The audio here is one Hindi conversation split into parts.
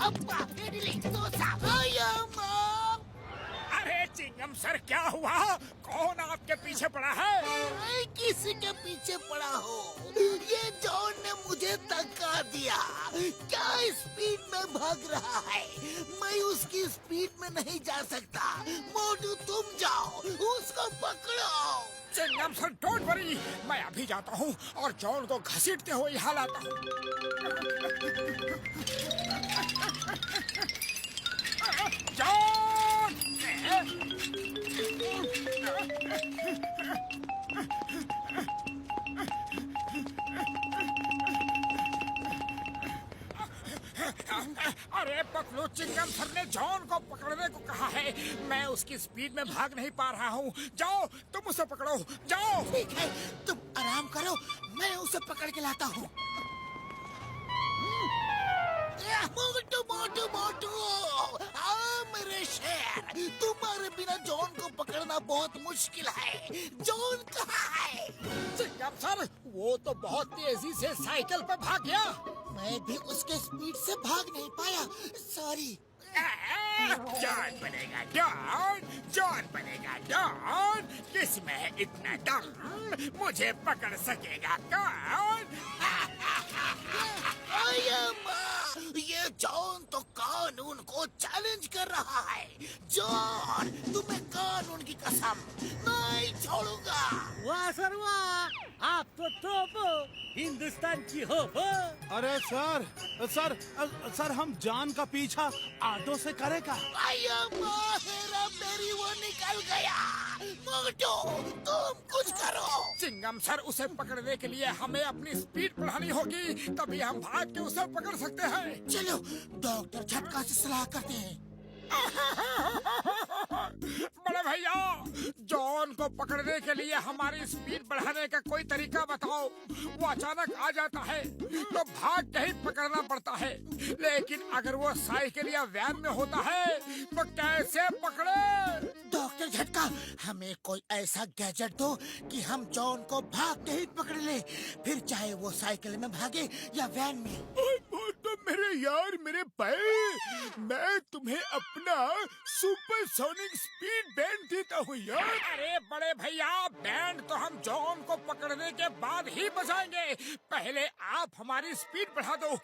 अप्पा इडली डोसा आया माँ। अरे चिंगम सर, क्या हुआ? कौन आपके पीछे पड़ा है? मैं किसी के पीछे पड़ा हो? ये जॉन ने मुझे धक्का दिया। क्या स्पीड में भाग रहा है? मैं उसकी स्पीड में नहीं जा सकता। मोटू तुम जाओ, उसको पकड़ो। चिंगम सर डोंट वरी, मैं अभी जाता हूँ और जॉन को घसीटते हुए यहाँ लाता हूँ। जॉन! अरे पकड़ो, चिंगम सर ने जॉन को पकड़ने को कहा है। मैं उसकी स्पीड में भाग नहीं पा रहा हूँ। जाओ तुम उसे पकड़ो, जाओ। ठीक है, तुम आराम करो, मैं उसे पकड़ के लाता हूँ। मोटू मोटू मोटू, आओ मेरे शेर। तुम्हारे बिना जॉन को पकड़ना बहुत मुश्किल है। जॉन कहाँ है? चिंगम सर, वो तो बहुत तेजी से साइकिल पे भाग गया। मैं भी उसके स्पीड से भाग नहीं पाया, सॉरी। जॉन बनेगा डॉन, जॉन बनेगा डॉन। किसमें है इतना दम? मुझे पकड़ सकेगा कौन? ये जॉन तो कानून को चैलेंज कर रहा है। जॉन, तुम्हें कानून की कसम नहीं छोड़ूंगा। वाह सर वाह, आप तो टॉप हिंदुस्तान की हो। अरे सर सर सर, हम जॉन का पीछा ऑटो से करेगा। हेरा मेरी वो निकल गया। मोटू तुम कुछ करो। चिंगम सर, उसे पकड़ने के लिए हमें अपनी स्पीड बढ़ानी होगी, तभी हम भाग के उसे पकड़ सकते हैं। चलो डॉक्टर झटका से सलाह करते हैं। बड़े भैया, जॉन को पकड़ने के लिए हमारी स्पीड बढ़ाने का कोई तरीका बताओ। वो अचानक आ जाता है तो भाग के ही पकड़ना पड़ता है, लेकिन अगर वो साइकिल या वैन में होता है तो कैसे पकड़े? डॉक्टर झटका, हमें कोई ऐसा गैजेट दो कि हम जॉन को भाग के ही पकड़ ले, फिर चाहे वो साइकिल में भागे या वैन में। तो मेरे यार, मेरे भाई, मैं तुम्हें अपना सुपरसोनिक स्पीड बैंड देता हूँ यार। अरे बड़े भैया, बैंड तो हम जॉन को पकड़ने के बाद ही बजाएंगे। पहले आप हमारी स्पीड बढ़ा दो।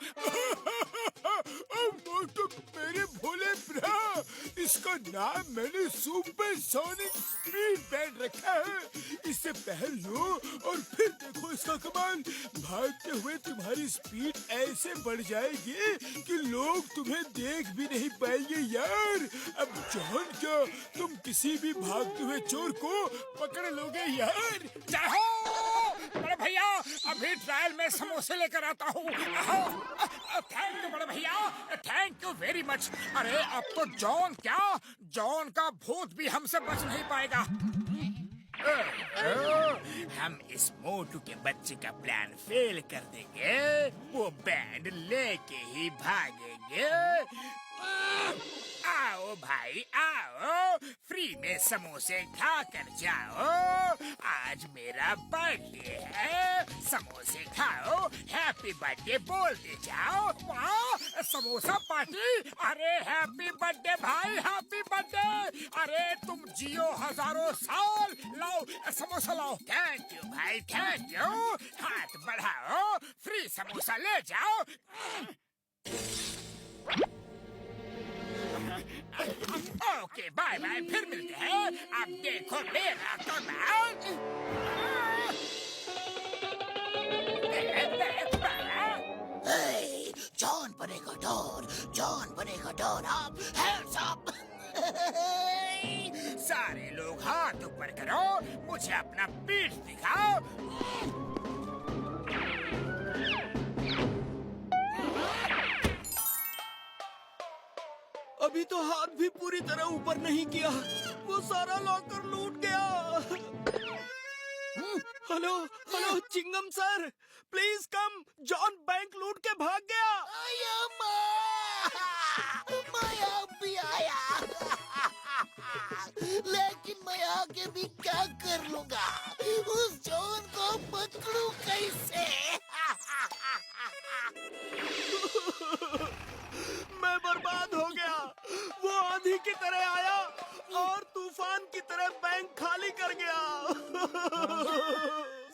तो मेरे भोले भ्रा, इसका नाम मैंने सुपरसोनिक स्पीड बैंड रखा है। इसे पहन लो और फिर देखो इसका कमाल। भागते हुए तुम्हारी स्पीड ऐसे बढ़ जाएगी कि लोग तुम्हें देख भी नहीं पाएंगे यार। अब जॉन क्या, तुम किसी भी भागते हुए चोर को पकड़ लोगे यार। जाओ बड़े भैया, अभी ट्रायल में समोसे लेकर आता हूँ। थैंक यू बड़े भैया, थैंक यू वेरी मच। अरे अब तो जॉन क्या, जॉन का भूत भी हमसे बच नहीं पाएगा। हम इस मोटू के बच्चे का प्लान फेल कर देंगे। वो बैंड लेके ही भागेंगे। आओ भाई आओ, फ्री में समोसे खा कर जाओ। आज मेरा बर्थडे है, समोसे खाओ, हैप्पी बर्थडे बोलते जाओ। वाह, समोसा पार्टी। अरे हैप्पी बर्थडे भाई, हैप्पी बर्थडे। अरे तुम जियो हजारों साल। लाओ समोसा लाओ। थैंक यू भाई, थैंक यू। हाथ बढ़ाओ, फ्री समोसा ले जाओ। ओके बाय बाय, फिर मिलते हैं। अब देखो मेरा कमाल। जॉन बनेगा डॉन, जॉन बनेगा डॉन। आप हैंड्स अप। सारे लोग हाथ ऊपर करो, मुझे अपना पीठ दिखाओ। अभी तो हाथ भी पूरी तरह ऊपर नहीं किया, वो सारा लॉकर लूट गया। हेलो हेलो चिंगम sir, please come, John bank लूट के भाग गया। मैं अब भी आया। लेकिन मैं आगे भी क्या कर लूंगा? उस जॉन को पकड़ूं कैसे? मैं बर्बाद हो गया। वो आंधी की तरह आया और तूफान की तरह बैंक खाली कर गया।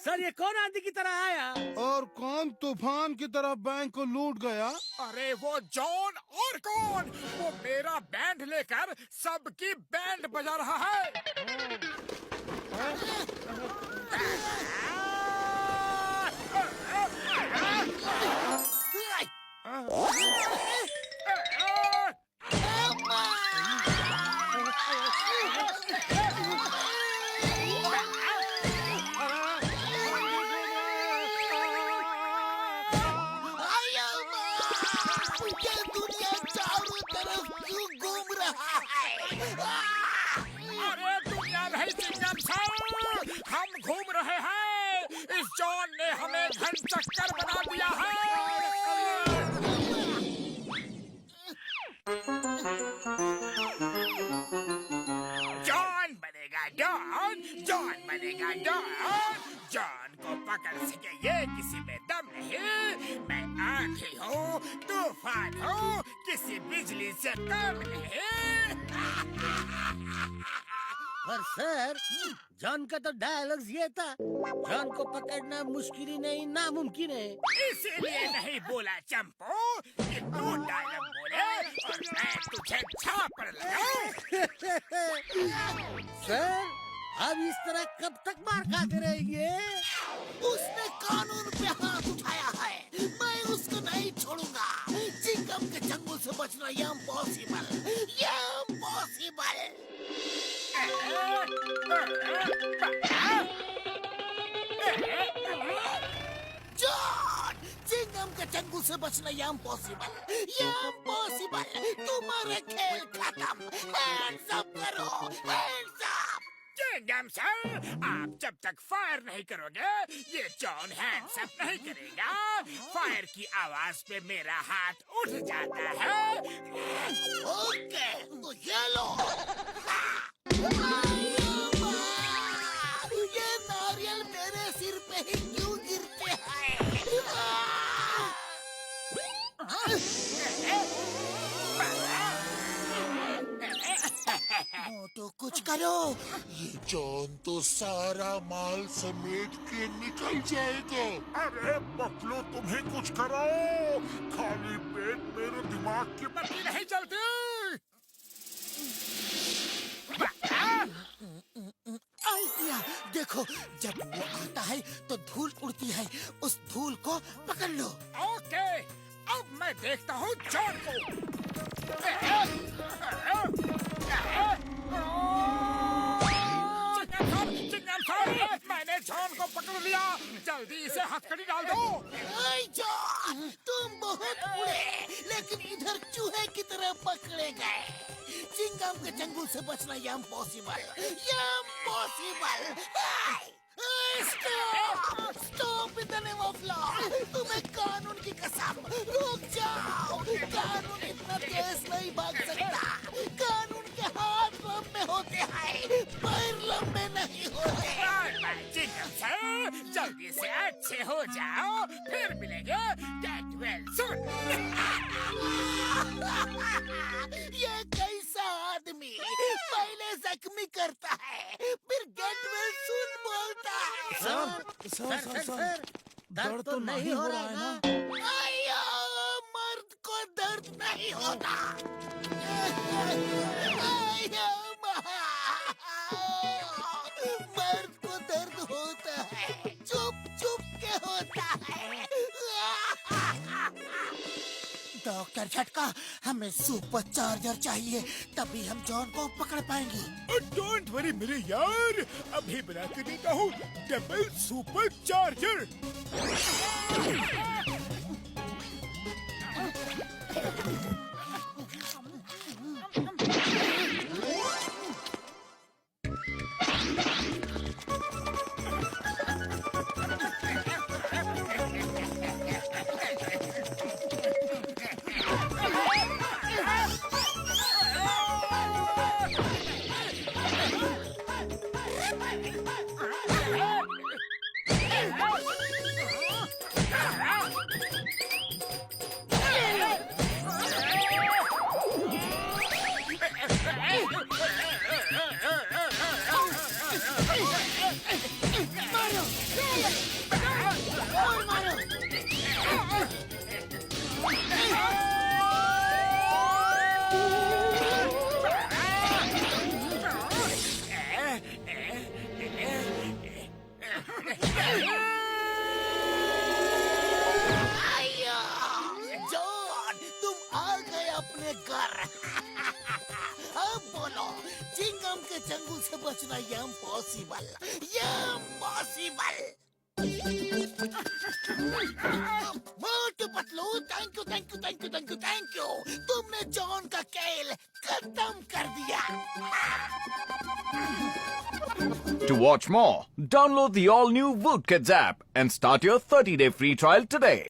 सर ये कौन आंधी की तरह आया? और कौन तूफान की तरह बैंक को लूट गया? अरे वो जॉन और कौन, वो मेरा बैंड लेकर सबकी बैंड बजा रहा है। ये दुनिया चारों तरफ क्यों घूम रहा है? अरे दुनिया नहीं चिंगम सर, हम घूम रहे हैं। इस जॉन ने हमें घन चक्कर बना दिया है। जॉन बनेगा डॉन, जॉन बनेगा डॉन। जॉन को पकड़ सके ये किसी में दम नहीं। मैं आंधी हूँ, तूफान हूँ, किसी बिजली से कम नहीं। पर सर जॉन का तो डायलॉग्स ये था, जॉन को पकड़ना मुश्किल ही नहीं नामुमकिन है। इसीलिए नहीं बोला चंपू कि तू डायलॉग बोले और मैं तुझे झापड़ लगाऊं। सर अब इस तरह कब तक मार खाते रहेंगे? उसने कानून पे हाथ उठाया है, मैं उसको नहीं छोड़ूंगा। चिंगम के चंगुल से बचना ये इम्पॉसिबल, ये इम्पॉसिबल। जॉन, चिंगम के चंगुल से बचना ये इम्पॉसिबल, ये इम्पॉसिबल। तुम्हारे खेल खत्म। हैंड्स अप करो, हैंड्स अप। चिंगम सर, आप जब तक फायर नहीं करोगे ये जॉन हैंड्स अप नहीं करेगा। फायर की आवाज पे मेरा हाथ उठ जाता है। ओके, तो ये लो। ये नारियल मेरे सिर पे ही क्यों गिरते हैं? तो कुछ करो। ये जॉन तो सारा माल समेट के निकल जाएगा। अरे बफलो तुम्हें कुछ करो, खाली पेट मेरे दिमाग की बत्ती नहीं चलती। आइडिया देखो, जब वो आता है तो धूल उड़ती है, उस धूल को पकड़ लो। ओके, अब मैं देखता हूँ जॉन को। चिंगम सर, मैंने जॉन को पकड़ लिया। जल्दी इसे हथकड़ी डाल दो। आई जॉन, तुम बहुत उड़े, लेकिन इधर चूहे की तरह पकड़े गए। चिंगम के चंगुल से बचना ये इम्पॉसिबल, ये impossible. Stop, stop in the name of law. तुम्हें कानून की कसम, रुक जाओ। कानून इतना तेज नहीं भाग सकता। कानून के हाथ लंबे होते हैं, पैर लंबे नहीं होते। चिंगम सर, जल्दी से अच्छे हो जाओ, फिर मिलेंगे। Get well soon. ये कैसा आदमी पहले जख्मी करता है, फिर गेट वेल सून बोलता है। सर दर्द तो नहीं हो रहा है ना? आया, मर्द को दर्द नहीं होता। आया, मर्द को दर्द होता है, चुप चुप के होता है। डॉक्टर झटका, हमें सुपर चार्जर चाहिए, तभी हम जॉन को पकड़ पाएंगे। डोंट वरी मेरे यार, अभी बना के देता हूँ डबल सुपर चार्जर। तूफान के चंगुल से बचना ये इम्पॉसिबल, ये impossible. Motu Patlu, thank you thank you thank you thank you thank you. तुमने जॉन का खेल खत्म कर दिया। To watch more, download the all-new Woodkids app and start your 30-day free trial today.